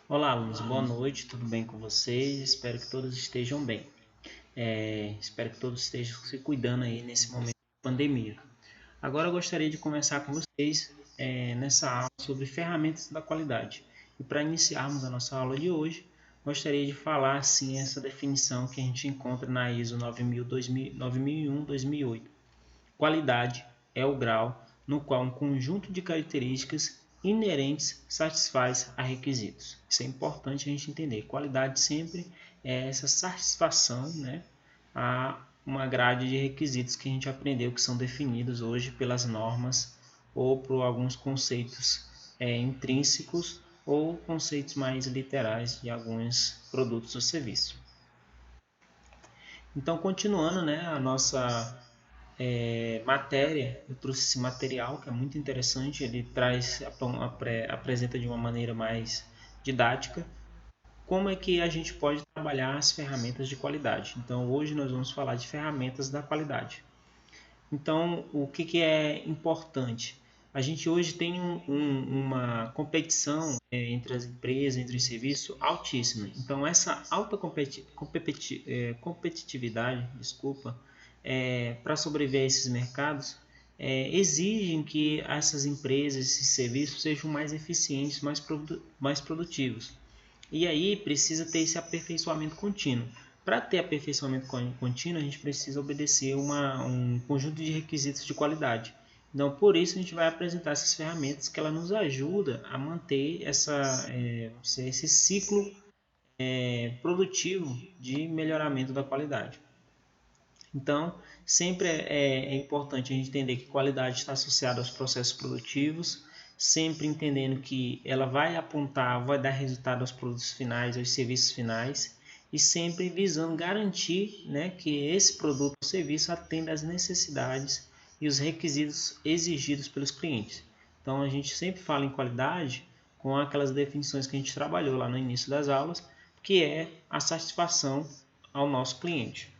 Olá, alunos, boa noite, tudo bem com vocês? Espero que todos estejam bem. Espero que todos estejam se cuidando aí nesse momento de pandemia. Agora eu gostaria de conversar com vocês nessa aula sobre ferramentas da qualidade. E para iniciarmos a nossa aula de hoje, gostaria de falar assim essa definição que a gente encontra na ISO 9001-2008. Qualidade é o grau no qual um conjunto de características inerentes satisfaz a requisitos. Isso é importante a gente entender. Qualidade sempre é essa satisfação, né, a uma grade de requisitos que a gente aprendeu que são definidos hoje pelas normas ou por alguns conceitos intrínsecos ou conceitos mais literais de alguns produtos ou serviços. Então, continuando, né, a nossa matéria, eu trouxe esse material que é muito interessante, ele apresenta de uma maneira mais didática como é que a gente pode trabalhar as ferramentas de qualidade. Então hoje nós vamos falar de ferramentas da qualidade. Então o que é importante? A gente hoje tem uma competição entre as empresas, entre os serviços, altíssima. Então essa alta competitividade, desculpa, para sobreviver a esses mercados, exigem que essas empresas, esses serviços sejam mais eficientes, mais produtivos. E aí precisa ter esse aperfeiçoamento contínuo. Para ter aperfeiçoamento contínuo, a gente precisa obedecer um conjunto de requisitos de qualidade. Então, por isso, a gente vai apresentar essas ferramentas que ela nos ajuda a manter esse ciclo produtivo de melhoramento da qualidade. Então, sempre é importante a gente entender que qualidade está associada aos processos produtivos, sempre entendendo que ela vai apontar, vai dar resultado aos produtos finais, aos serviços finais, e sempre visando garantir, né, que esse produto ou serviço atenda às necessidades e os requisitos exigidos pelos clientes. Então, a gente sempre fala em qualidade com aquelas definições que a gente trabalhou lá no início das aulas, que é a satisfação ao nosso cliente.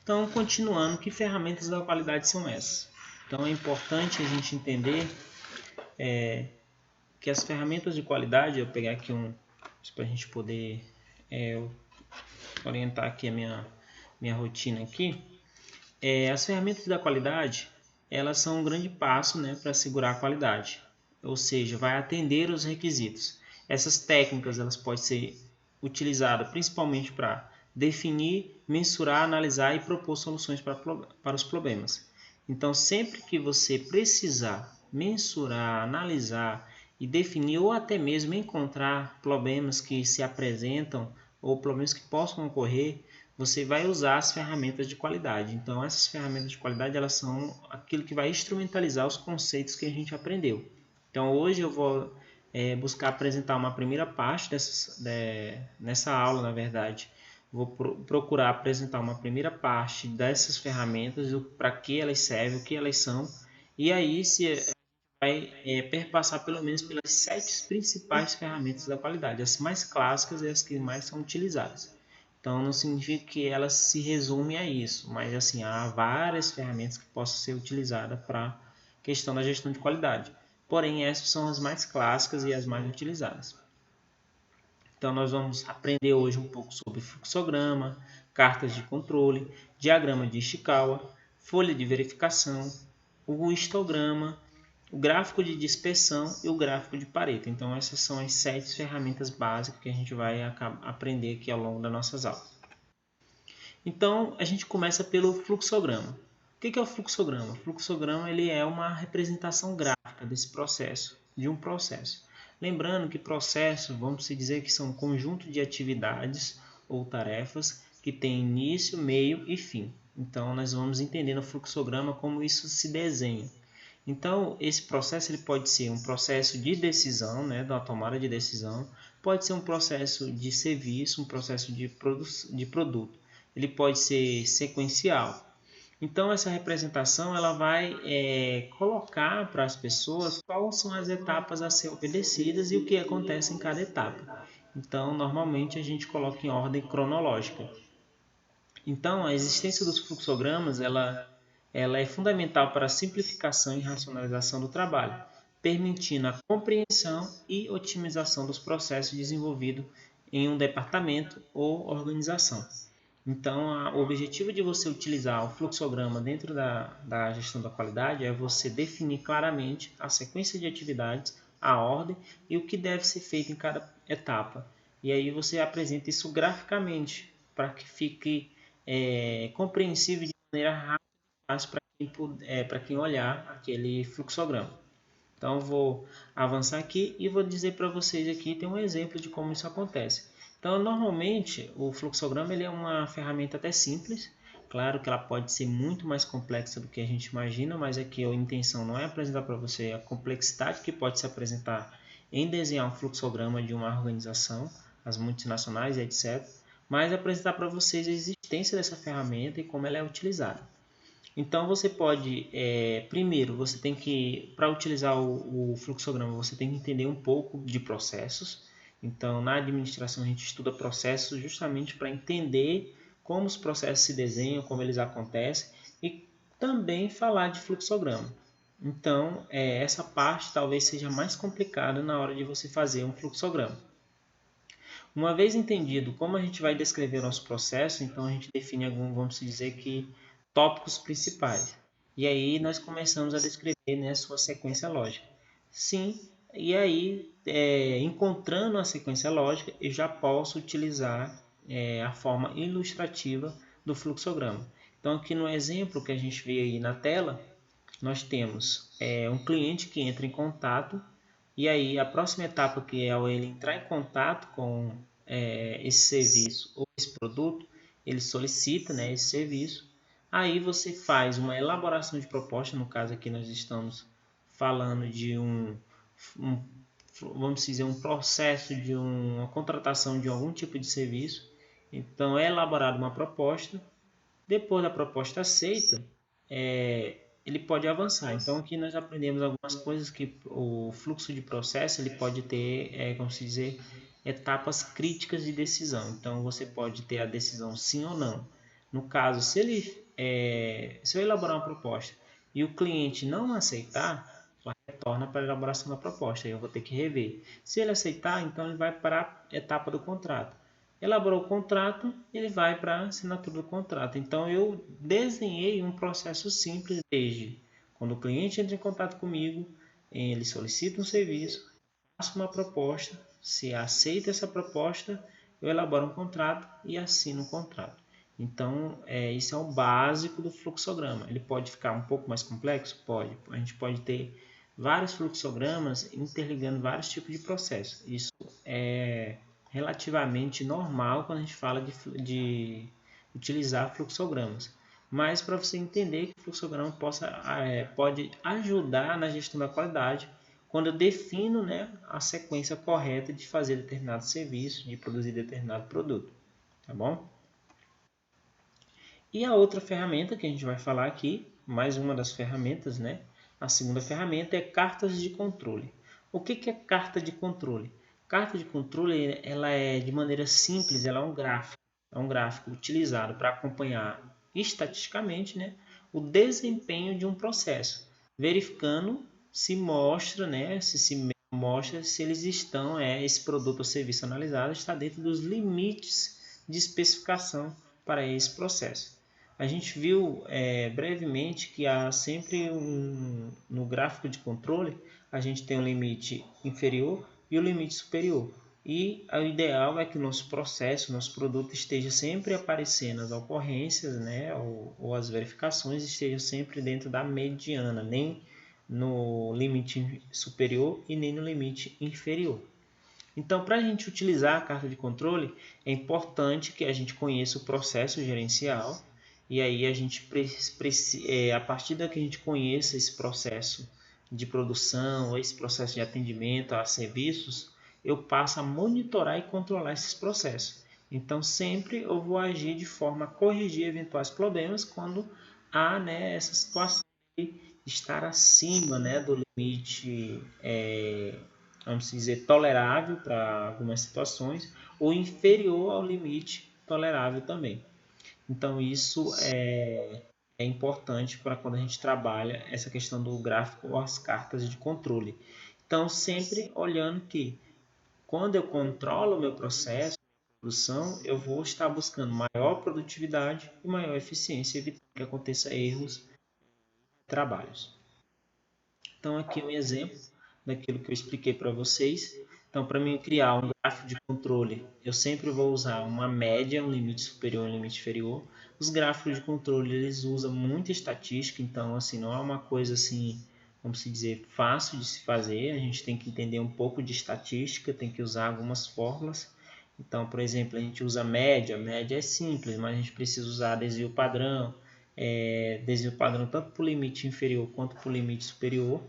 Então, continuando, que ferramentas da qualidade são essas? Então, é importante a gente entender que as ferramentas de qualidade, eu pegar aqui para a gente poder orientar aqui a minha rotina aqui, as ferramentas da qualidade, elas são um grande passo, né, para assegurar a qualidade, ou seja, vai atender os requisitos. Essas técnicas elas podem ser utilizadas principalmente para definir, mensurar, analisar e propor soluções para os problemas. Então, sempre que você precisar mensurar, analisar e definir ou até mesmo encontrar problemas que se apresentam ou problemas que possam ocorrer, você vai usar as ferramentas de qualidade. Então, essas ferramentas de qualidade elas são aquilo que vai instrumentalizar os conceitos que a gente aprendeu. Então, hoje eu vou buscar apresentar uma primeira parte nessa aula, na verdade. Vou procurar apresentar uma primeira parte dessas ferramentas, para que elas servem, o que elas são, e aí se vai perpassar pelo menos pelas 7 principais ferramentas da qualidade, as mais clássicas e as que mais são utilizadas. Então não significa que elas se resumem a isso, mas assim, há várias ferramentas que possam ser utilizadas para a questão da gestão de qualidade. Porém, essas são as mais clássicas e as mais utilizadas. Então nós vamos aprender hoje um pouco sobre fluxograma, cartas de controle, diagrama de Ishikawa, folha de verificação, o histograma, o gráfico de dispersão e o gráfico de Pareto. Então essas são as 7 ferramentas básicas que a gente vai aprender aqui ao longo das nossas aulas. Então a gente começa pelo fluxograma. O que é o fluxograma? O fluxograma ele é uma representação gráfica desse processo, de um processo. Lembrando que processo, vamos dizer que são um conjunto de atividades ou tarefas que tem início, meio e fim. Então nós vamos entender no fluxograma como isso se desenha. Então, esse processo ele pode ser um processo de decisão, né, da tomada de decisão, pode ser um processo de serviço, um processo de produto. Ele pode ser sequencial. Então, essa representação ela vai colocar para as pessoas quais são as etapas a ser obedecidas e o que acontece em cada etapa. Então, normalmente a gente coloca em ordem cronológica. Então, a existência dos fluxogramas ela é fundamental para a simplificação e racionalização do trabalho, permitindo a compreensão e otimização dos processos desenvolvidos em um departamento ou organização. Então, o objetivo de você utilizar o fluxograma dentro da gestão da qualidade é você definir claramente a sequência de atividades, a ordem e o que deve ser feito em cada etapa. E aí você apresenta isso graficamente para que fique compreensível de maneira rápida e fácil para quem olhar aquele fluxograma. Então, vou avançar aqui e vou dizer para vocês aqui, tem um exemplo de como isso acontece. Então, normalmente, o fluxograma ele é uma ferramenta até simples. Claro que ela pode ser muito mais complexa do que a gente imagina, mas aqui a intenção não é apresentar para você a complexidade que pode se apresentar em desenhar um fluxograma de uma organização, as multinacionais, etc. Mas apresentar para vocês a existência dessa ferramenta e como ela é utilizada. Então você pode, primeiro, você tem que, para utilizar o fluxograma, você tem que entender um pouco de processos. Então, na administração a gente estuda processos justamente para entender como os processos se desenham, como eles acontecem e também falar de fluxograma. Então, essa parte talvez seja mais complicada na hora de você fazer um fluxograma. Uma vez entendido como a gente vai descrever o nosso processo, então a gente define alguns, vamos dizer que, tópicos principais. E aí nós começamos a descrever, né, sua sequência lógica. Sim, e aí, encontrando a sequência lógica, eu já posso utilizar a forma ilustrativa do fluxograma. Então, aqui no exemplo que a gente vê aí na tela, nós temos um cliente que entra em contato, e aí a próxima etapa, que é ele entrar em contato com esse serviço ou esse produto, ele solicita, né, esse serviço. Aí você faz uma elaboração de proposta, no caso aqui nós estamos falando de vamos dizer, um processo de uma contratação de algum tipo de serviço. Então é elaborada uma proposta, depois da proposta aceita, ele pode avançar. Então aqui nós aprendemos algumas coisas que o fluxo de processo ele pode ter, como se dizer, etapas críticas de decisão. Então você pode ter a decisão sim ou não. No caso, se eu elaborar uma proposta e o cliente não aceitar, ela retorna para a elaboração da proposta. Aí eu vou ter que rever. Se ele aceitar, então ele vai para a etapa do contrato. Elaborou o contrato, ele vai para a assinatura do contrato. Então, eu desenhei um processo simples desde quando o cliente entra em contato comigo, ele solicita um serviço, faço uma proposta, se aceita essa proposta, eu elaboro um contrato e assino um contrato. Então, isso é o básico do fluxograma. Ele pode ficar um pouco mais complexo? Pode. A gente pode ter vários fluxogramas interligando vários tipos de processos. Isso é relativamente normal quando a gente fala de utilizar fluxogramas. Mas para você entender que o fluxograma pode ajudar na gestão da qualidade quando eu defino, né, a sequência correta de fazer determinado serviço, de produzir determinado produto. Tá bom? E a outra ferramenta que a gente vai falar aqui, mais uma das ferramentas, né? A segunda ferramenta é cartas de controle. O que é carta de controle? Carta de controle, ela é de maneira simples, ela é um gráfico utilizado para acompanhar estatisticamente, né, o desempenho de um processo, verificando se mostra, né, se mostra se eles estão, esse produto ou serviço analisado está dentro dos limites de especificação para esse processo. A gente viu brevemente que há sempre no gráfico de controle, a gente tem um limite inferior e o limite superior. E o ideal é que o nosso processo, nosso produto esteja sempre aparecendo as ocorrências, né, ou as verificações estejam sempre dentro da mediana, nem no limite superior e nem no limite inferior. Então, para a gente utilizar a carta de controle, é importante que a gente conheça o processo gerencial. E aí a gente a partir da que a gente conheça esse processo de produção, esse processo de atendimento a serviços, eu passo a monitorar e controlar esses processos. Então sempre eu vou agir de forma a corrigir eventuais problemas quando há, né, essa situação de estar acima, né, do limite, vamos dizer, tolerável para algumas situações ou inferior ao limite tolerável também. Então isso é importante para quando a gente trabalha essa questão do gráfico ou as cartas de controle. Então, sempre olhando que quando eu controlo o meu processo de produção, eu vou estar buscando maior produtividade e maior eficiência, evitando que aconteça erros em trabalhos. Então, aqui um exemplo daquilo que eu expliquei para vocês. Então, para mim criar um gráfico de controle, eu sempre vou usar uma média, um limite superior e um limite inferior. Os gráficos de controle, eles usam muita estatística, então, assim, não é uma coisa assim, vamos dizer, fácil de se fazer. A gente tem que entender um pouco de estatística, tem que usar algumas fórmulas. Então, por exemplo, a gente usa média. Média é simples, mas a gente precisa usar desvio padrão. Desvio padrão tanto para o limite inferior quanto para o limite superior.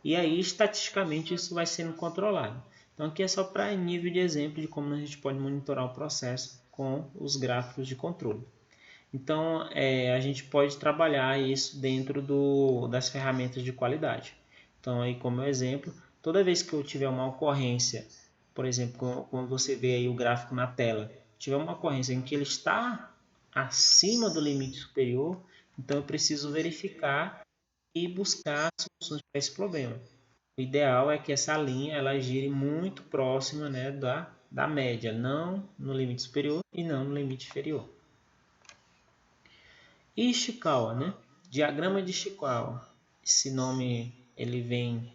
E aí, estatisticamente, isso vai sendo controlado. Então, aqui é só para nível de exemplo de como a gente pode monitorar o processo com os gráficos de controle. Então, a gente pode trabalhar isso dentro das ferramentas de qualidade. Então, aí como exemplo, toda vez que eu tiver uma ocorrência, por exemplo, quando você vê aí o gráfico na tela, tiver uma ocorrência em que ele está acima do limite superior, então eu preciso verificar e buscar soluções para esse problema. O ideal é que essa linha ela gire muito próxima, né, da média, não no limite superior e não no limite inferior. E Ishikawa, né? Diagrama de Ishikawa. Esse nome ele vem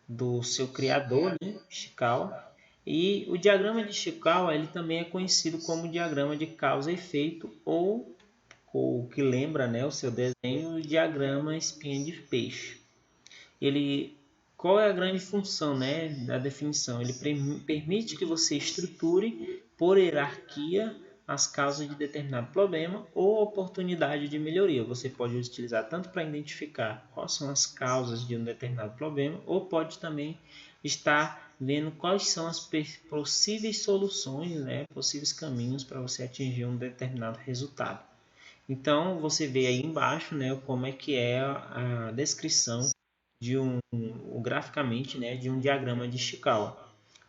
do seu criador, né? Ishikawa. E o diagrama de Ishikawa ele também é conhecido como diagrama de causa e efeito ou que lembra, né, o seu desenho, o diagrama espinha de peixe. Ele, qual é a grande função, né, da definição? Ele permite que você estruture por hierarquia as causas de determinado problema ou oportunidade de melhoria. Você pode utilizar tanto para identificar quais são as causas de um determinado problema, ou pode também estar vendo quais são as possíveis soluções, né, possíveis caminhos para você atingir um determinado resultado. Então, você vê aí embaixo, né, como é que é a descrição de graficamente, né, de um diagrama de Ishikawa.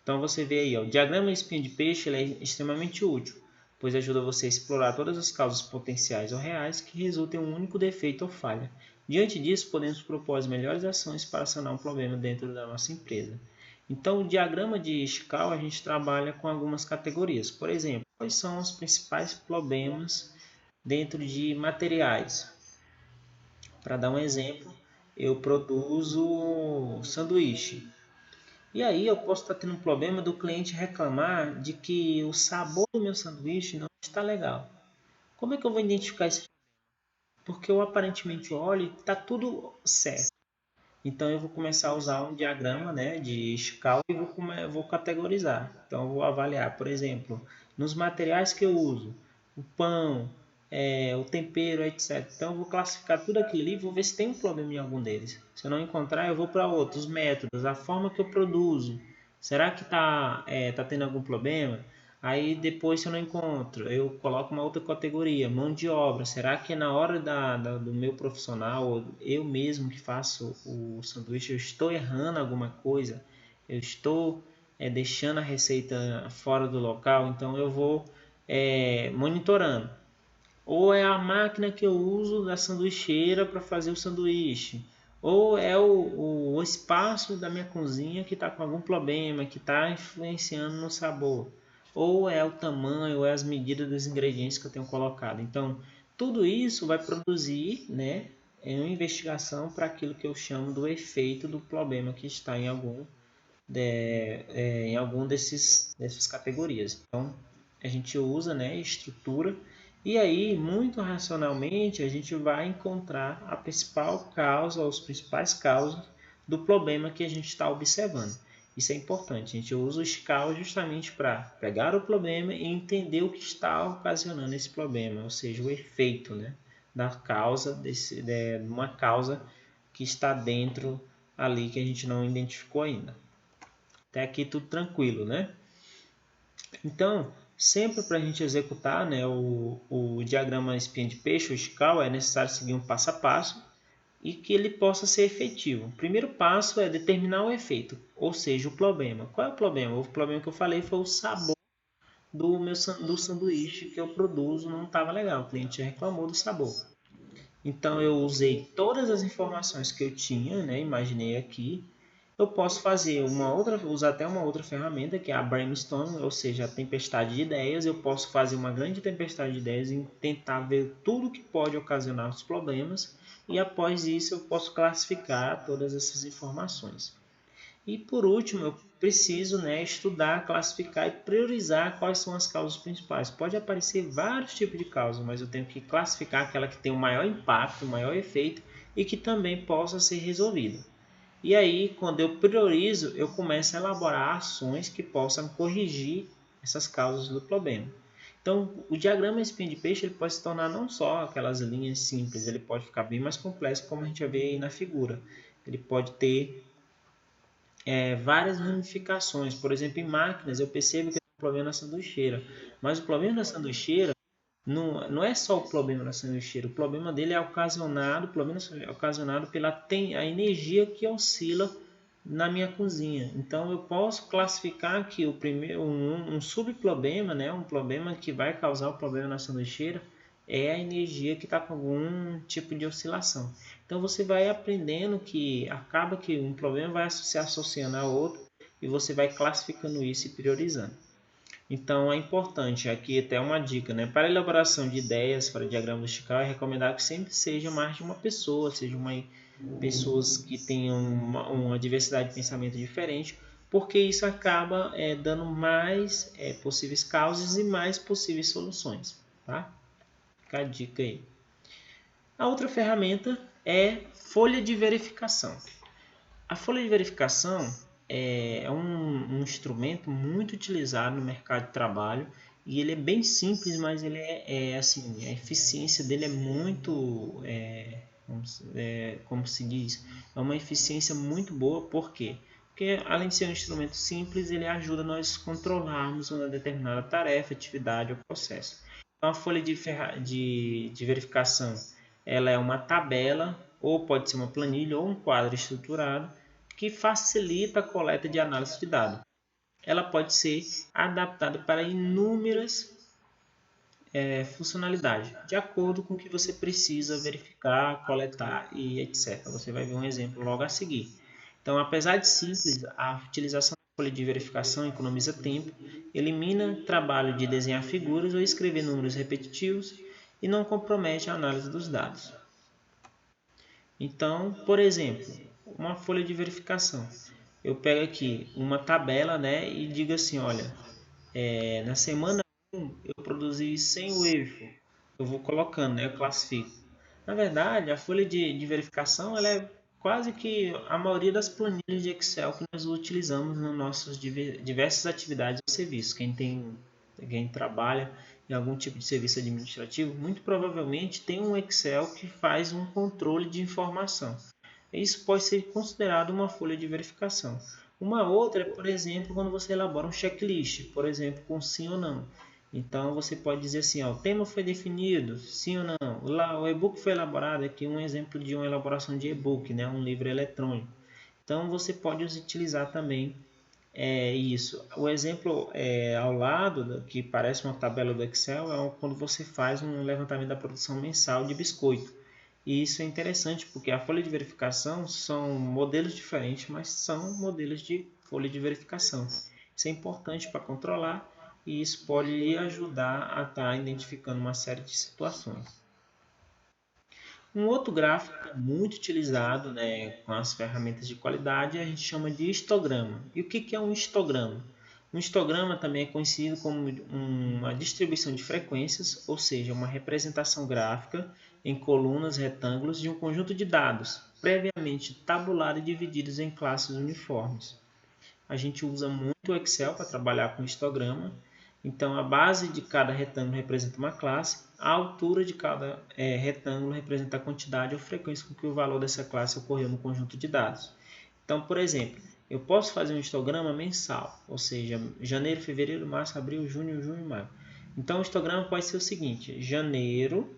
Então, você vê aí, ó, o diagrama de espinha de peixe ele é extremamente útil, pois ajuda você a explorar todas as causas potenciais ou reais que resultam em um único defeito ou falha. Diante disso, podemos propor as melhores ações para sanar um problema dentro da nossa empresa. Então, o diagrama de Ishikawa a gente trabalha com algumas categorias. Por exemplo, quais são os principais problemas dentro de materiais? Para dar um exemplo, eu produzo sanduíche. E aí eu posso estar tendo um problema do cliente reclamar de que o sabor do meu sanduíche não está legal. Como é que eu vou identificar isso? Porque eu aparentemente olho e está tudo certo. Então eu vou começar a usar um diagrama, né, de escala e vou categorizar. Então eu vou avaliar, por exemplo, nos materiais que eu uso, o pão, o tempero, etc. Então eu vou classificar tudo aquilo ali e vou ver se tem um problema em algum deles. Se eu não encontrar, eu vou para outros métodos, a forma que eu produzo. Será que tá tendo algum problema? Aí depois, se eu não encontro, eu coloco uma outra categoria, mão de obra. Será que na hora do meu profissional, eu mesmo que faço o sanduíche, eu estou errando alguma coisa? Eu estou deixando a receita fora do local? Então eu vou monitorando. Ou é a máquina que eu uso da sanduicheira para fazer o sanduíche. Ou é o espaço da minha cozinha que está com algum problema, que está influenciando no sabor. Ou é o tamanho, ou é as medidas dos ingredientes que eu tenho colocado. Então, tudo isso vai produzir, né, uma investigação para aquilo que eu chamo do efeito do problema que está em algum dessas categorias. Então, a gente usa, né, estrutura e aí, muito racionalmente, a gente vai encontrar a principal causa, os principais causas do problema que a gente está observando. Isso é importante. A gente usa o SCAL justamente para pegar o problema e entender o que está ocasionando esse problema, ou seja, o efeito, né, da causa de uma causa que está dentro ali que a gente não identificou ainda. Até aqui tudo tranquilo, né? Então, sempre para a gente executar, né, o diagrama espinha de peixe, o SCAL, é necessário seguir um passo a passo e que ele possa ser efetivo. O primeiro passo é determinar o efeito, ou seja, o problema. Qual é o problema? O problema que eu falei foi o sabor do sanduíche que eu produzo não estava legal. O cliente reclamou do sabor. Então eu usei todas as informações que eu tinha, né, imaginei aqui. Eu posso fazer usar até uma outra ferramenta que é a brainstorm, ou seja, a tempestade de ideias. Eu posso fazer uma grande tempestade de ideias e tentar ver tudo que pode ocasionar os problemas, e após isso eu posso classificar todas essas informações. E por último, eu preciso, né, estudar, classificar e priorizar quais são as causas principais. Pode aparecer vários tipos de causas, mas eu tenho que classificar aquela que tem o maior impacto, o maior efeito e que também possa ser resolvida. E aí, quando eu priorizo, eu começo a elaborar ações que possam corrigir essas causas do problema. Então, o diagrama espinho de peixe ele pode se tornar não só aquelas linhas simples, ele pode ficar bem mais complexo, como a gente já vê aí na figura. Ele pode ter várias ramificações. Por exemplo, em máquinas, eu percebo que tem um problema na sanduicheira. Mas o problema da sanduicheira não é só o problema da sanduicheira. O problema dele é ocasionado, pela a energia que oscila na minha cozinha. Então, eu posso classificar que o primeiro um subproblema, né, um problema que vai causar o problema na sanduicheira, é a energia que está com algum tipo de oscilação. Então você vai aprendendo que acaba que um problema vai se associando a outro e você vai classificando isso e priorizando. Então é importante, aqui até uma dica, né? Para a elaboração de ideias para diagrama do Chicago, é recomendável que sempre seja mais de uma pessoa, pessoas que tenham uma diversidade de pensamento diferente, porque isso acaba dando mais possíveis causas e mais possíveis soluções, tá? Fica a dica aí. A outra ferramenta é folha de verificação. A folha de verificação é um instrumento muito utilizado no mercado de trabalho e ele é bem simples, mas ele assim, a eficiência dele é muito, como se diz, é uma eficiência muito boa. Por quê? Porque além de ser um instrumento simples, ele ajuda nós controlarmos uma determinada tarefa, atividade ou processo. Então, a folha de verificação ela é uma tabela, ou pode ser uma planilha ou um quadro estruturado que facilita a coleta de análise de dados. Ela pode ser adaptada para inúmeras funcionalidades, de acordo com o que você precisa verificar, coletar e etc. Você vai ver um exemplo logo a seguir. Então, apesar de simples, a utilização da folha de verificação economiza tempo, elimina trabalho de desenhar figuras ou escrever números repetitivos e não compromete a análise dos dados. Então, por exemplo, uma folha de verificação. Eu pego aqui uma tabela, né, e digo assim, olha, na semana 1 eu produzi 100 waffles. Eu vou colocando, né, eu classifico. Na verdade, a folha de verificação ela é quase que a maioria das planilhas de Excel que nós utilizamos nas nossas diversas atividades e serviços. Quem trabalha em algum tipo de serviço administrativo, muito provavelmente tem um Excel que faz um controle de informação. Isso pode ser considerado uma folha de verificação. Uma outra é, por exemplo, quando você elabora um checklist, por exemplo, com sim ou não. Então você pode dizer assim, ó, o tema foi definido, sim ou não. Lá, o e-book foi elaborado, aqui um exemplo de uma elaboração de e-book, né, um livro eletrônico. Então você pode utilizar também isso. O exemplo ao lado, que parece uma tabela do Excel, é quando você faz um levantamento da produção mensal de biscoito. E isso é interessante porque a folha de verificação são modelos diferentes, mas são modelos de folha de verificação. Isso é importante para controlar e isso pode lhe ajudar a estar identificando uma série de situações. Um outro gráfico muito utilizado, né, com as ferramentas de qualidade a gente chama de histograma. E o que é um histograma? Um histograma também é conhecido como uma distribuição de frequências, ou seja, uma representação gráfica em colunas retângulos de um conjunto de dados, previamente tabulado e divididos em classes uniformes. A gente usa muito o Excel para trabalhar com histograma. Então, a base de cada retângulo representa uma classe, a altura de cada retângulo representa a quantidade ou frequência com que o valor dessa classe ocorreu no conjunto de dados. Então, por exemplo, eu posso fazer um histograma mensal, ou seja, janeiro, fevereiro, março, abril, junho, maio. Então, o histograma pode ser o seguinte: janeiro,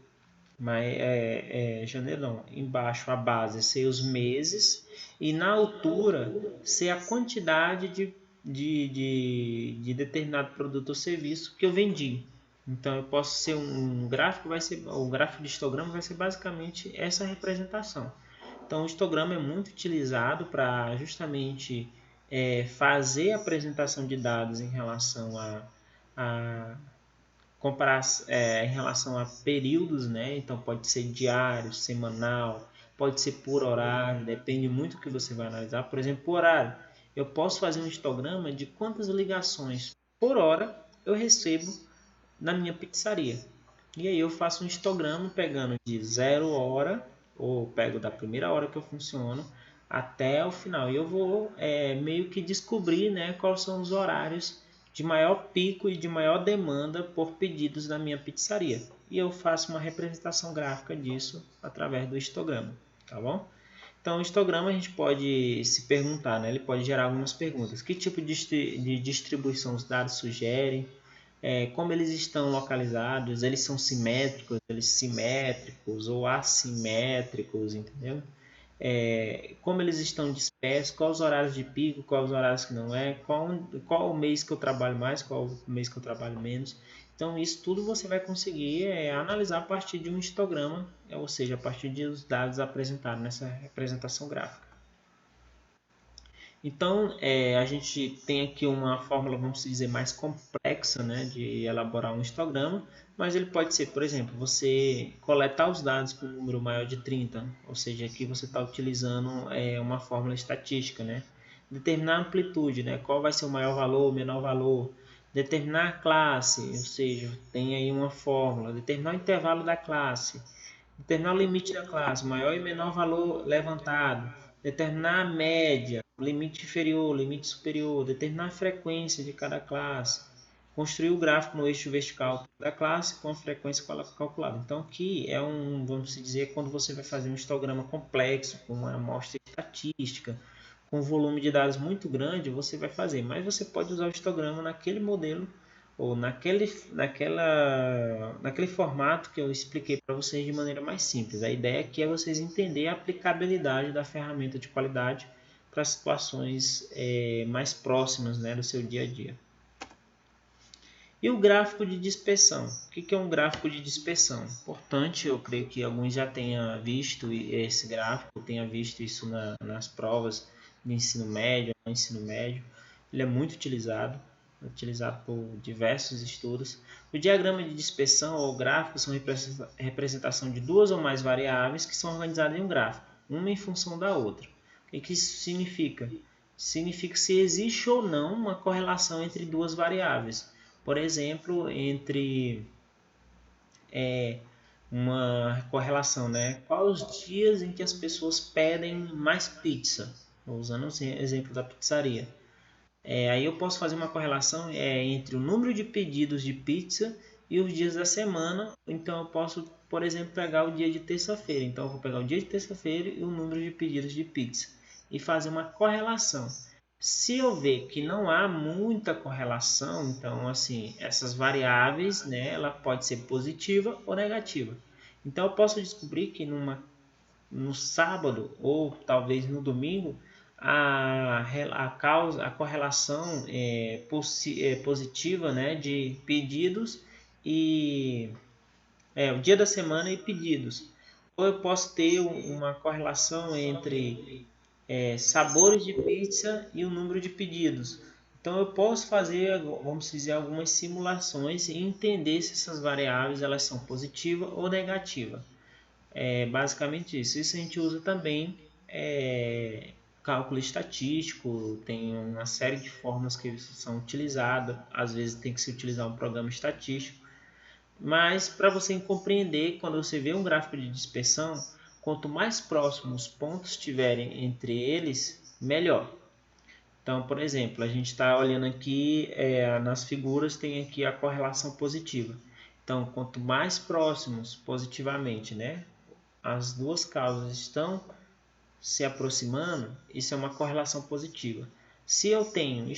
janeiro não, embaixo a base ser os meses e na altura ser a quantidade de determinado produto ou serviço que eu vendi. Então eu posso ser um gráfico, o gráfico de histograma vai ser basicamente essa representação. Então o histograma é muito utilizado para justamente fazer a apresentação de dados em relação a comparar em relação a períodos, né? Então pode ser diário, semanal, pode ser por horário, depende muito do que você vai analisar. Por exemplo, por horário, eu posso fazer um histograma de quantas ligações por hora eu recebo na minha pizzaria. E aí eu faço um histograma pegando de 0 hora, ou pego da primeira hora que eu funciono até o final. E eu vou meio que descobrir, né, quais são os horários de maior pico e de maior demanda por pedidos na minha pizzaria. E eu faço uma representação gráfica disso através do histograma, tá bom? Então, o histograma a gente pode se perguntar, né? Ele pode gerar algumas perguntas. Que tipo de distribuição os dados sugerem? Como eles estão localizados? Eles são simétricos, eles simétricos ou assimétricos, entendeu? Como eles estão dispersos, quais os horários de pico, quais os horários que não é, qual o mês que eu trabalho mais, qual o mês que eu trabalho menos. Então, isso tudo você vai conseguir analisar a partir de um histograma, ou seja, a partir dos dados apresentados nessa representação gráfica. Então, a gente tem aqui uma fórmula, vamos dizer, mais complexa, né, de elaborar um histograma, mas ele pode ser, por exemplo, você coletar os dados com um número maior de 30, ou seja, aqui você está utilizando uma fórmula estatística, né? Determinar a amplitude, né? Qual vai ser o maior valor, o menor valor. Determinar a classe, ou seja, tem aí uma fórmula. Determinar o intervalo da classe. Determinar o limite da classe, maior e menor valor levantado. Determinar a média, limite inferior, limite superior. Determinar a frequência de cada classe. Construir o gráfico no eixo vertical da classe com a frequência calculada. Então, aqui é vamos dizer, quando você vai fazer um histograma complexo, com uma amostra estatística, com um volume de dados muito grande, você vai fazer. Mas você pode usar o histograma naquele modelo ou naquele formato que eu expliquei para vocês de maneira mais simples. A ideia aqui é vocês entenderem a aplicabilidade da ferramenta de qualidade para situações mais próximas, né, do seu dia a dia. E o gráfico de dispersão? O que é um gráfico de dispersão? Importante, eu creio que alguns já tenham visto esse gráfico, tenham visto isso nas provas de ensino médio, Ele é muito utilizado por diversos estudos. O diagrama de dispersão ou gráfico são representação de duas ou mais variáveis que são organizadas em um gráfico, uma em função da outra. O que isso significa? Significa se existe ou não uma correlação entre duas variáveis. Por exemplo, entre uma correlação, né? Quais os dias em que as pessoas pedem mais pizza? Usando o exemplo da pizzaria. Aí eu posso fazer uma correlação entre o número de pedidos de pizza e os dias da semana. Então eu posso, por exemplo, pegar o dia de terça-feira. Então eu vou pegar o dia de terça-feira e o número de pedidos de pizza e fazer uma correlação. Se eu ver que não há muita correlação, então assim, essas variáveis, né, ela pode ser positiva ou negativa. Então eu posso descobrir que no sábado ou talvez no domingo a correlação positiva, né, de pedidos e o dia da semana e pedidos. Ou eu posso ter uma correlação entre sabores de pizza e o número de pedidos. Então eu posso fazer, vamos dizer, algumas simulações e entender se essas variáveis elas são positivas ou negativas. Basicamente isso. Isso a gente usa também cálculo estatístico, tem uma série de formas que são utilizadas. Às vezes tem que se utilizar um programa estatístico. Mas para você compreender, quando você vê um gráfico de dispersão, quanto mais próximos os pontos estiverem entre eles, melhor. Então, por exemplo, a gente está olhando aqui nas figuras, tem aqui a correlação positiva. Então, quanto mais próximos positivamente, né, as duas causas estão se aproximando, isso é uma correlação positiva. Se eu tenho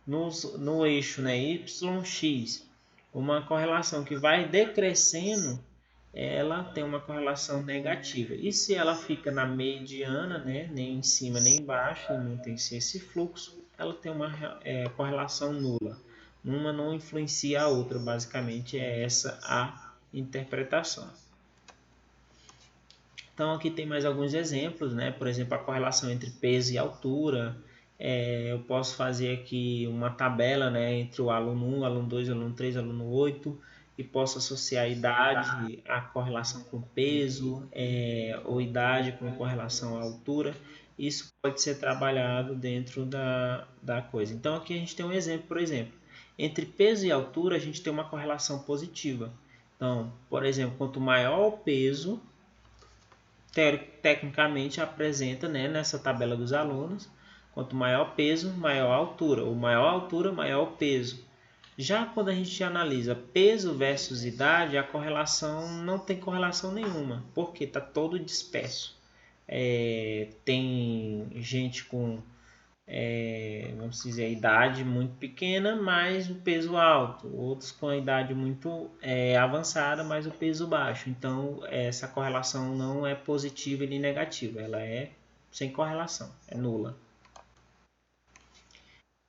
no eixo, né, YX uma correlação que vai decrescendo, ela tem uma correlação negativa. E se ela fica na mediana, né, nem em cima nem embaixo, não tem esse fluxo, ela tem uma correlação nula. uma não influencia a outra, basicamente é essa a interpretação. Então aqui tem mais alguns exemplos, né? Por exemplo, a correlação entre peso e altura. Eu posso fazer aqui uma tabela, né, entre o aluno 1, aluno 2, aluno 3, aluno 8, e posso associar a idade à correlação com peso, ou idade com correlação à altura. Isso pode ser trabalhado dentro da coisa. Então aqui a gente tem um exemplo, por exemplo, entre peso e altura a gente tem uma correlação positiva. Então, por exemplo, quanto maior o peso, tecnicamente apresenta, né, nessa tabela dos alunos, quanto maior peso, maior altura, ou maior altura, maior peso. Já quando a gente analisa peso versus idade, a correlação não tem correlação nenhuma, porque está todo disperso. Tem gente com vamos dizer, a idade muito pequena, mas o peso alto. Outros com a idade muito avançada, mas o peso baixo. Então, essa correlação não é positiva nem negativa, ela é sem correlação, é nula.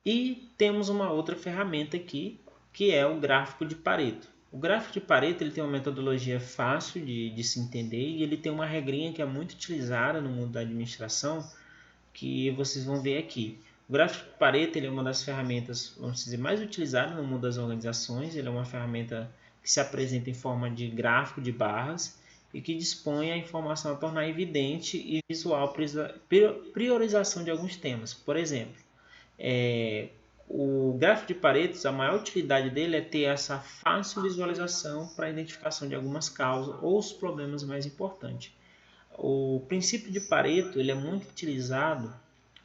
E temos uma outra ferramenta aqui, que é o gráfico de Pareto. O gráfico de Pareto ele tem uma metodologia fácil de se entender e ele tem uma regrinha que é muito utilizada no mundo da administração, que vocês vão ver aqui. O gráfico de Pareto ele é uma das ferramentas, vamos dizer, mais utilizadas no mundo das organizações. Ele é uma ferramenta que se apresenta em forma de gráfico de barras e que dispõe a informação a tornar evidente e visual priorização de alguns temas. Por exemplo, o gráfico de Pareto, a maior utilidade dele é ter essa fácil visualização para a identificação de algumas causas ou os problemas mais importantes. O princípio de Pareto ele é muito utilizado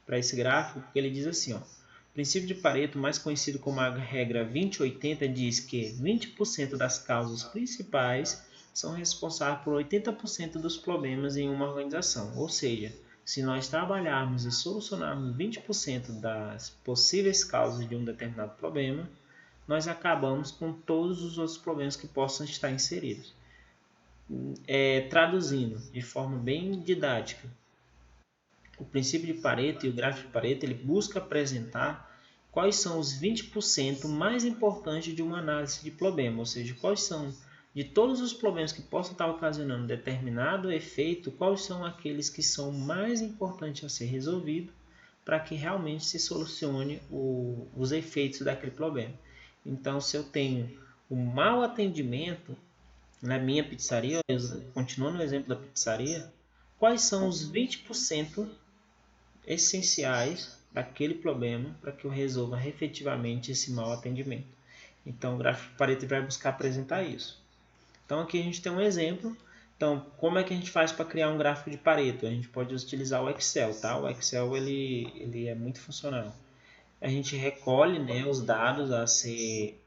para esse gráfico, porque ele diz assim, ó, o princípio de Pareto, mais conhecido como a regra 20-80, diz que 20% das causas principais são responsáveis por 80% dos problemas em uma organização. Ou seja, se nós trabalharmos e solucionarmos 20% das possíveis causas de um determinado problema, nós acabamos com todos os outros problemas que possam estar inseridos. Traduzindo de forma bem didática, o princípio de Pareto e o gráfico de Pareto ele busca apresentar quais são os 20% mais importantes de uma análise de problema, ou seja, quais são de todos os problemas que possam estar ocasionando determinado efeito, quais são aqueles que são mais importantes a ser resolvidos para que realmente se solucione os efeitos daquele problema. Então, se eu tenho um mau atendimento na minha pizzaria, continuando no exemplo da pizzaria, quais são os 20% essenciais daquele problema para que eu resolva efetivamente esse mau atendimento? Então, o gráfico de Pareto vai buscar apresentar isso. Então, aqui a gente tem um exemplo. Então, como é que a gente faz para criar um gráfico de Pareto? A gente pode utilizar o Excel, tá? O Excel ele é muito funcional. A gente recolhe, né, os dados a ser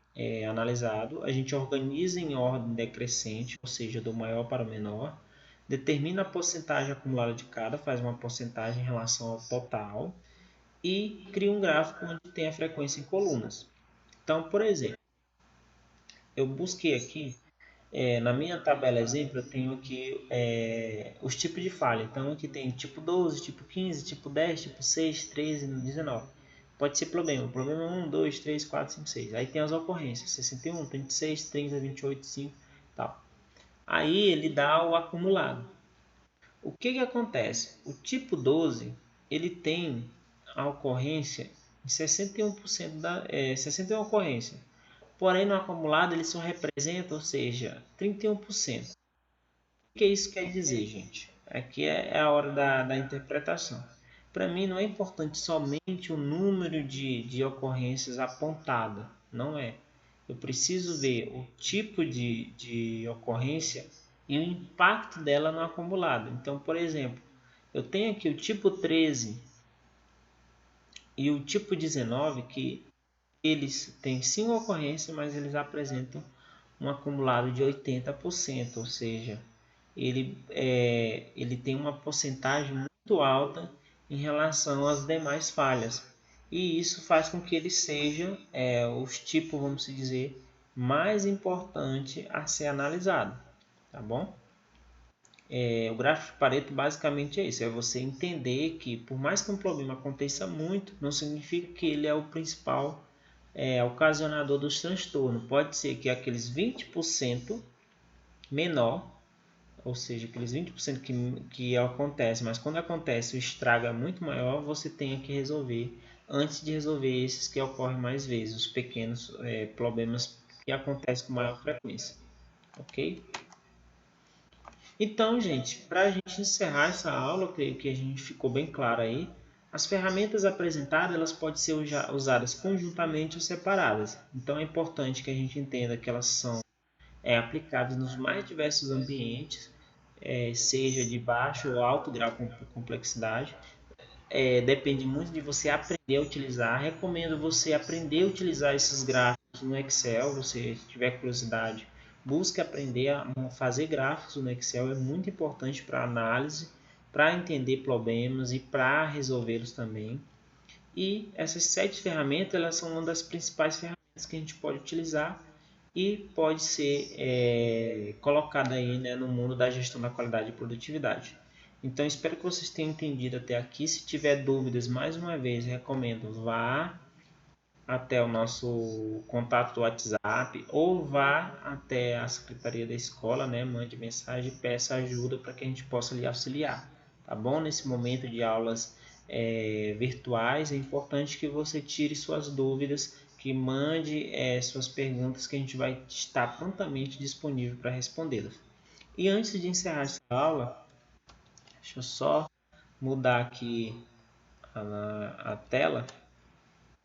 analisado, a gente organiza em ordem decrescente, ou seja, do maior para o menor, determina a porcentagem acumulada de cada, faz uma porcentagem em relação ao total e cria um gráfico onde tem a frequência em colunas. Então, por exemplo, eu busquei aqui, na minha tabela exemplo, eu tenho aqui os tipos de falha. Então, aqui tem tipo 12, tipo 15, tipo 10, tipo 6, 13, 19. Pode ser problema. Problema 1, 2, 3, 4, 5, 6. Aí tem as ocorrências. 61, 26, 30, 28, 5 e tal. Aí ele dá o acumulado. O que acontece? O tipo 12, ele tem a ocorrência em 61% 61 ocorrência. Porém, no acumulado ele só representa, ou seja, 31%. O que isso quer dizer, gente? Aqui é a hora da interpretação. Para mim, não é importante somente o número de ocorrências apontada. Não é. Eu preciso ver o tipo de ocorrência e o impacto dela no acumulado. Então, por exemplo, eu tenho aqui o tipo 13 e o tipo 19, que eles têm 5 ocorrências, mas eles apresentam um acumulado de 80%, ou seja, ele tem uma porcentagem muito alta em relação às demais falhas. E isso faz com que ele seja os tipos, vamos dizer, mais importante a ser analisado, tá bom? O gráfico de Pareto basicamente é isso, é você entender que por mais que um problema aconteça muito, não significa que ele é o principal ocasionador dos transtornos. Pode ser que aqueles 20% menor, ou seja, aqueles 20% que acontece, mas quando acontece o estrago é muito maior, você tenha que resolver antes de resolver esses que ocorrem mais vezes, os pequenos problemas que acontecem com maior frequência. Ok? Então, gente, para a gente encerrar essa aula, eu creio que a gente ficou bem claro aí. As ferramentas apresentadas elas podem ser usadas conjuntamente ou separadas. Então, é importante que a gente entenda que elas são aplicáveis nos mais diversos ambientes, seja de baixo ou alto grau de complexidade. Depende muito de você aprender a utilizar. Recomendo você aprender a utilizar esses gráficos no Excel. Se tiver curiosidade, busque aprender a fazer gráficos no Excel. É muito importante para análise, para entender problemas e para resolvê-los também. E essas 7 ferramentas elas são uma das principais ferramentas que a gente pode utilizar e pode ser colocada aí, né, no mundo da gestão da qualidade e produtividade. Então, espero que vocês tenham entendido até aqui. Se tiver dúvidas, mais uma vez, recomendo vá até o nosso contato do WhatsApp ou vá até a secretaria da escola, né? Mande mensagem e peça ajuda para que a gente possa lhe auxiliar. Tá bom? Nesse momento de aulas virtuais, é importante que você tire suas dúvidas, que mande suas perguntas, que a gente vai estar prontamente disponível para respondê-las. E antes de encerrar essa aula, deixa eu só mudar aqui a tela.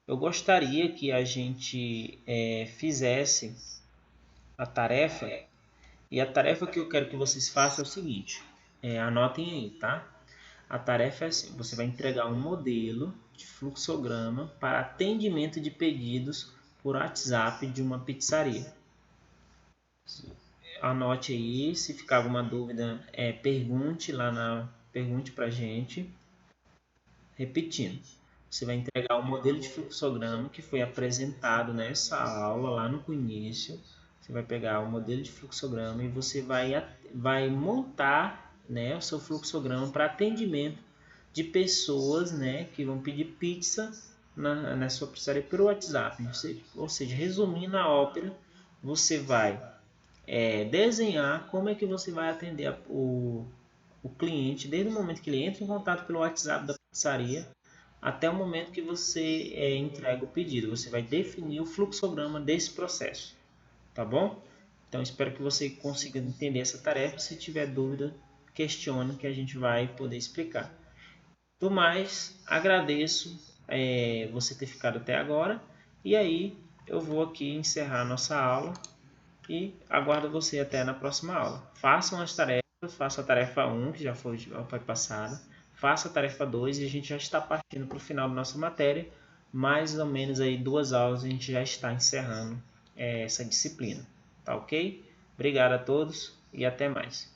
Eu gostaria que a gente fizesse a tarefa. E a tarefa que eu quero que vocês façam é o seguinte. Anotem aí, tá? A tarefa é assim. Você vai entregar um modelo de fluxograma para atendimento de pedidos por WhatsApp de uma pizzaria. Anote aí. Se ficar alguma dúvida, pergunte para a gente. Repetindo, você vai entregar o modelo de fluxograma que foi apresentado nessa aula lá no início. Você vai pegar o modelo de fluxograma e você vai montar, né, o seu fluxograma para atendimento de pessoas, né, que vão pedir pizza na sua pizzaria pelo WhatsApp. Ou seja, resumindo a ópera, você vai desenhar como é que você vai atender o cliente desde o momento que ele entra em contato pelo WhatsApp da pizzaria até o momento que você entrega o pedido. Você vai definir o fluxograma desse processo, tá bom? Então espero que você consiga entender essa tarefa. Se tiver dúvida, questione que a gente vai poder explicar. Do mais, agradeço você ter ficado até agora e aí eu vou aqui encerrar a nossa aula e aguardo você até na próxima aula. Façam as tarefas, faça a tarefa 1, que já foi passada, faça a tarefa 2 e a gente já está partindo para o final da nossa matéria. Mais ou menos aí 2 aulas a gente já está encerrando essa disciplina. Tá ok? Obrigado a todos e até mais.